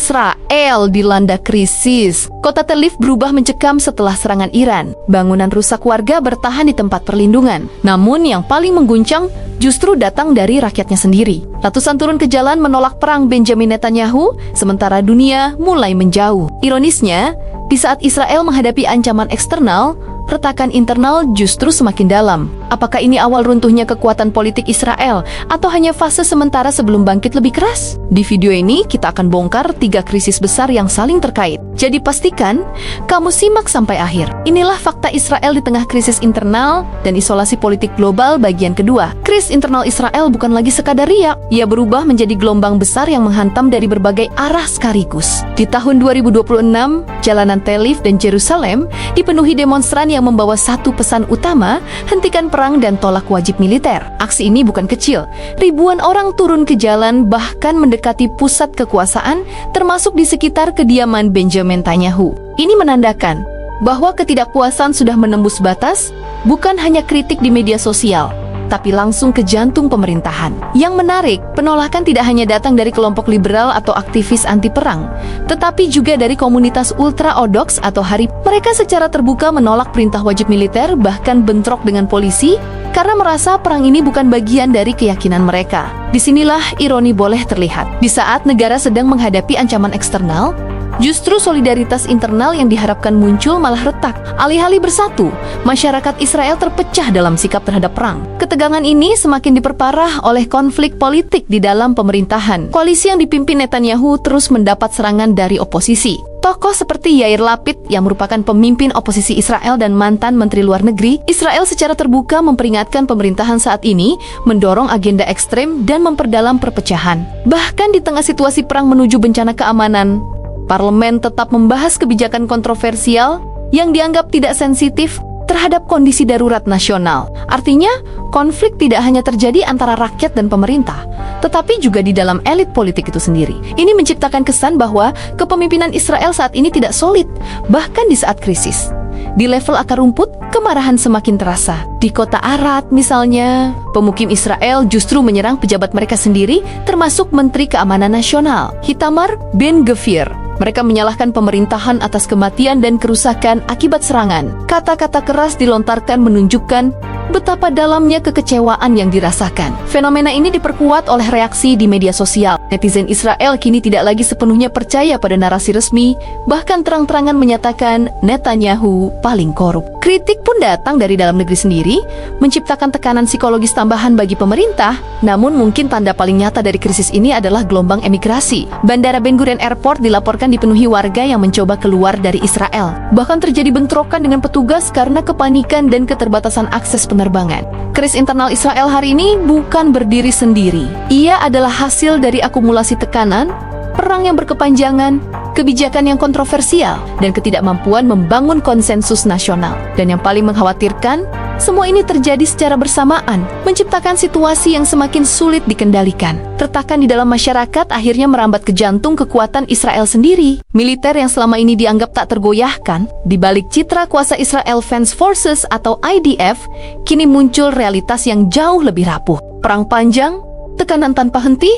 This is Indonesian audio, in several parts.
Israel dilanda krisis. Kota Tel Aviv berubah mencekam setelah serangan Iran. Bangunan rusak, warga bertahan di tempat perlindungan. Namun yang paling mengguncang justru datang dari rakyatnya sendiri. Ratusan turun ke jalan menolak perang Benjamin Netanyahu, sementara dunia mulai menjauh. Ironisnya, di saat Israel menghadapi ancaman eksternal, retakan internal justru semakin dalam. Apakah ini awal runtuhnya kekuatan politik Israel atau hanya fase sementara sebelum bangkit lebih keras? Di video ini kita akan bongkar 3 krisis besar yang saling terkait. Jadi pastikan kamu simak sampai akhir. Inilah fakta Israel di tengah krisis internal dan isolasi politik global bagian kedua. Krisis internal Israel bukan lagi sekadar riak. Ia berubah menjadi gelombang besar yang menghantam dari berbagai arah sekaligus. Di tahun 2026, jalanan Tel Aviv dan Yerusalem dipenuhi demonstran yang membawa satu pesan utama, hentikan perang dan tolak wajib militer. Aksi ini bukan kecil. Ribuan orang turun ke jalan bahkan mendekati pusat kekuasaan, termasuk di sekitar kediaman Benjamin Netanyahu. Ini menandakan bahwa ketidakpuasan sudah menembus batas, bukan hanya kritik di media sosial, tapi langsung ke jantung pemerintahan. Yang menarik, penolakan tidak hanya datang dari kelompok liberal atau aktivis anti perang, tetapi juga dari komunitas ultra-ortodoks atau Harib. Mereka secara terbuka menolak perintah wajib militer, bahkan bentrok dengan polisi, karena merasa perang ini bukan bagian dari keyakinan mereka. Disinilah ironi boleh terlihat. Di saat negara sedang menghadapi ancaman eksternal, justru solidaritas internal yang diharapkan muncul malah retak. Alih-alih bersatu, masyarakat Israel terpecah dalam sikap terhadap perang. Ketegangan ini semakin diperparah oleh konflik politik di dalam pemerintahan. Koalisi yang dipimpin Netanyahu terus mendapat serangan dari oposisi. Tokoh seperti Yair Lapid yang merupakan pemimpin oposisi Israel dan mantan Menteri Luar Negeri, Israel secara terbuka memperingatkan pemerintahan saat ini mendorong agenda ekstrem dan memperdalam perpecahan. Bahkan di tengah situasi perang menuju bencana keamanan, parlemen tetap membahas kebijakan kontroversial yang dianggap tidak sensitif terhadap kondisi darurat nasional. Artinya, konflik tidak hanya terjadi antara rakyat dan pemerintah, tetapi juga di dalam elit politik itu sendiri. Ini menciptakan kesan bahwa kepemimpinan Israel saat ini tidak solid, bahkan di saat krisis. Di level akar rumput, kemarahan semakin terasa. Di kota Arad misalnya, pemukim Israel justru menyerang pejabat mereka sendiri, termasuk Menteri Keamanan Nasional, Itamar Ben-Gvir. Mereka menyalahkan pemerintahan atas kematian dan kerusakan akibat serangan. Kata-kata keras dilontarkan menunjukkan betapa dalamnya kekecewaan yang dirasakan. Fenomena ini diperkuat oleh reaksi di media sosial. Netizen Israel kini tidak lagi sepenuhnya percaya pada narasi resmi, bahkan terang-terangan menyatakan Netanyahu paling korup. Kritik pun datang dari dalam negeri sendiri, menciptakan tekanan psikologis tambahan bagi pemerintah. Namun mungkin tanda paling nyata dari krisis ini adalah gelombang emigrasi. Bandara Ben Gurion Airport dilaporkan dipenuhi warga yang mencoba keluar dari Israel. Bahkan terjadi bentrokan dengan petugas karena kepanikan dan keterbatasan akses penerbangan. Krisis internal Israel hari ini bukan berdiri sendiri. Ia adalah hasil dari akumulasi tekanan, perang yang berkepanjangan, kebijakan yang kontroversial, dan ketidakmampuan membangun konsensus nasional. Dan yang paling mengkhawatirkan, semua ini terjadi secara bersamaan, menciptakan situasi yang semakin sulit dikendalikan. Retakan di dalam masyarakat akhirnya merambat ke jantung kekuatan Israel sendiri. Militer yang selama ini dianggap tak tergoyahkan, di balik citra kuasa Israel Defense Forces atau IDF, kini muncul realitas yang jauh lebih rapuh. Perang panjang, tekanan tanpa henti,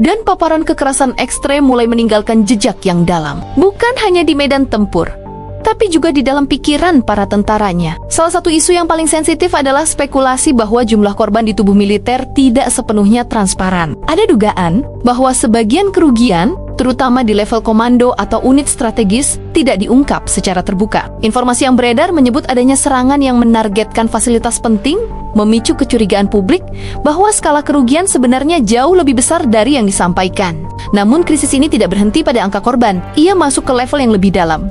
dan paparan kekerasan ekstrem mulai meninggalkan jejak yang dalam. Bukan hanya di medan tempur, tapi juga di dalam pikiran para tentaranya. Salah satu isu yang paling sensitif adalah spekulasi bahwa jumlah korban di tubuh militer tidak sepenuhnya transparan. Ada dugaan bahwa sebagian kerugian, terutama di level komando atau unit strategis, tidak diungkap secara terbuka. Informasi yang beredar menyebut adanya serangan yang menargetkan fasilitas penting, memicu kecurigaan publik bahwa skala kerugian sebenarnya jauh lebih besar dari yang disampaikan. Namun krisis ini tidak berhenti pada angka korban. Ia masuk ke level yang lebih dalam.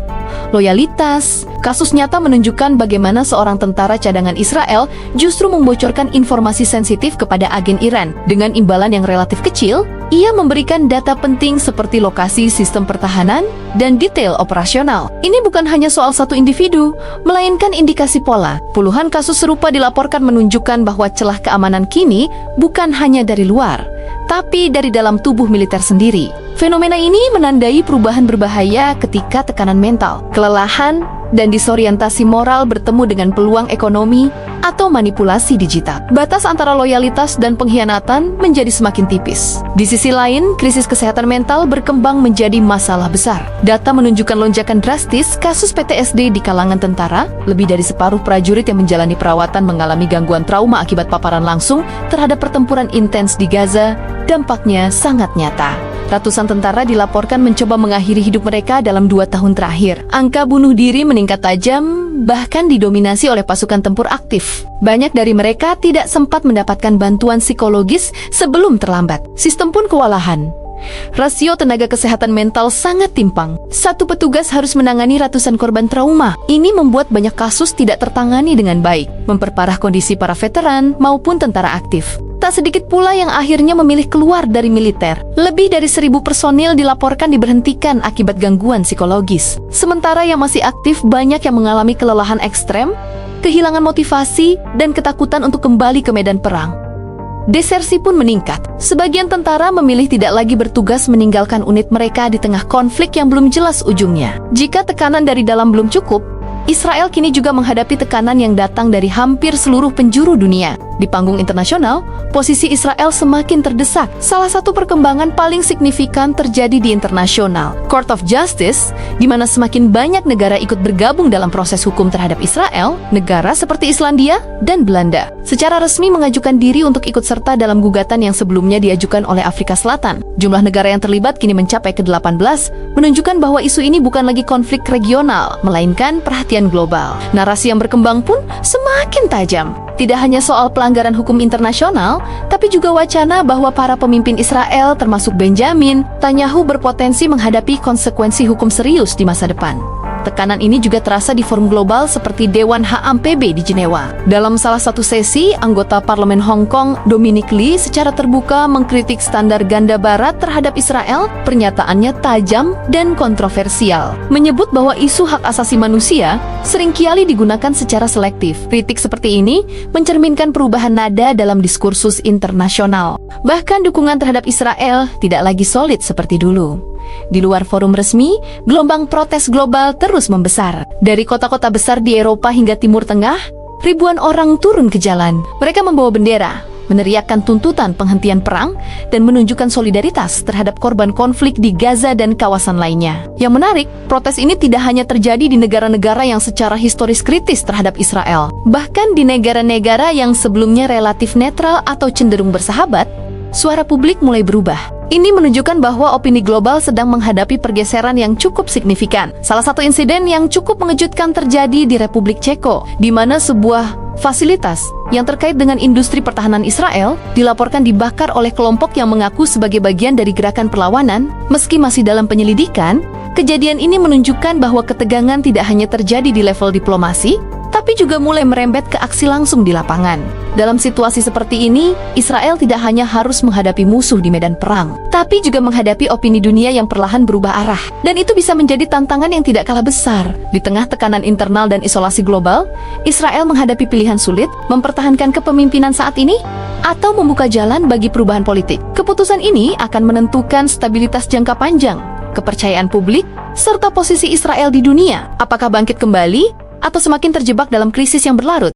Loyalitas. Kasus nyata menunjukkan bagaimana seorang tentara cadangan Israel justru membocorkan informasi sensitif kepada agen Iran. Dengan imbalan yang relatif kecil, ia memberikan data penting seperti lokasi sistem pertahanan dan detail operasional. Ini bukan hanya soal satu individu, melainkan indikasi pola. Puluhan kasus serupa dilaporkan menunjukkan bahwa celah keamanan kini bukan hanya dari luar, tapi dari dalam tubuh militer sendiri. Fenomena ini menandai perubahan berbahaya ketika tekanan mental, kelelahan, dan disorientasi moral bertemu dengan peluang ekonomi atau manipulasi digital. Batas antara loyalitas dan pengkhianatan menjadi semakin tipis. Di sisi lain, krisis kesehatan mental berkembang menjadi masalah besar. Data menunjukkan lonjakan drastis kasus PTSD di kalangan tentara. Lebih dari separuh prajurit yang menjalani perawatan mengalami gangguan trauma akibat paparan langsung terhadap pertempuran intens di Gaza. Dampaknya sangat nyata. Ratusan tentara dilaporkan mencoba mengakhiri hidup mereka dalam 2 tahun terakhir. Angka bunuh diri meningkat tajam, bahkan didominasi oleh pasukan tempur aktif. Banyak dari mereka tidak sempat mendapatkan bantuan psikologis sebelum terlambat. Sistem pun kewalahan. Rasio tenaga kesehatan mental sangat timpang. Satu petugas harus menangani ratusan korban trauma. Ini membuat banyak kasus tidak tertangani dengan baik, memperparah kondisi para veteran maupun tentara aktif. Tak sedikit pula yang akhirnya memilih keluar dari militer. Lebih dari 1.000 personil dilaporkan diberhentikan akibat gangguan psikologis. Sementara yang masih aktif banyak yang mengalami kelelahan ekstrem, kehilangan motivasi, dan ketakutan untuk kembali ke medan perang. Desersi pun meningkat. Sebagian tentara memilih tidak lagi bertugas meninggalkan unit mereka di tengah konflik yang belum jelas ujungnya. Jika tekanan dari dalam belum cukup, Israel kini juga menghadapi tekanan yang datang dari hampir seluruh penjuru dunia. Di panggung internasional, posisi Israel semakin terdesak. Salah satu perkembangan paling signifikan terjadi di internasional, Court of Justice, di mana semakin banyak negara ikut bergabung dalam proses hukum terhadap Israel. Negara seperti Islandia dan Belanda secara resmi mengajukan diri untuk ikut serta dalam gugatan yang sebelumnya diajukan oleh Afrika Selatan. Jumlah negara yang terlibat kini mencapai ke-18, menunjukkan bahwa isu ini bukan lagi konflik regional, melainkan perhatian global. Narasi yang berkembang pun semakin tajam. Tidak hanya soal pelanggaran hukum internasional, tapi juga wacana bahwa para pemimpin Israel termasuk Benjamin Netanyahu berpotensi menghadapi konsekuensi hukum serius di masa depan. Tekanan ini juga terasa di forum global seperti Dewan HAM PB di Jenewa. Dalam salah satu sesi, anggota parlemen Hong Kong, Dominic Lee, secara terbuka mengkritik standar ganda barat terhadap Israel. Pernyataannya tajam dan kontroversial, menyebut bahwa isu hak asasi manusia seringkali digunakan secara selektif. Kritik seperti ini mencerminkan perubahan nada dalam diskursus internasional. Bahkan dukungan terhadap Israel tidak lagi solid seperti dulu. Di luar forum resmi, gelombang protes global terus membesar. Dari kota-kota besar di Eropa hingga Timur Tengah, ribuan orang turun ke jalan. Mereka membawa bendera, meneriakkan tuntutan penghentian perang, dan menunjukkan solidaritas terhadap korban konflik di Gaza dan kawasan lainnya. Yang menarik, protes ini tidak hanya terjadi di negara-negara yang secara historis kritis terhadap Israel. Bahkan di negara-negara yang sebelumnya relatif netral atau cenderung bersahabat, suara publik mulai berubah. Ini menunjukkan bahwa opini global sedang menghadapi pergeseran yang cukup signifikan. Salah satu insiden yang cukup mengejutkan terjadi di Republik Ceko, di mana sebuah fasilitas yang terkait dengan industri pertahanan Israel dilaporkan dibakar oleh kelompok yang mengaku sebagai bagian dari gerakan perlawanan. Meski masih dalam penyelidikan, kejadian ini menunjukkan bahwa ketegangan tidak hanya terjadi di level diplomasi, tapi juga mulai merembet ke aksi langsung di lapangan. Dalam situasi seperti ini, Israel tidak hanya harus menghadapi musuh di medan perang, tapi juga menghadapi opini dunia yang perlahan berubah arah. Dan itu bisa menjadi tantangan yang tidak kalah besar. Di tengah tekanan internal dan isolasi global, Israel menghadapi pilihan sulit, mempertahankan kepemimpinan saat ini, atau membuka jalan bagi perubahan politik. Keputusan ini akan menentukan stabilitas jangka panjang, kepercayaan publik, serta posisi Israel di dunia. Apakah bangkit kembali, atau semakin terjebak dalam krisis yang berlarut?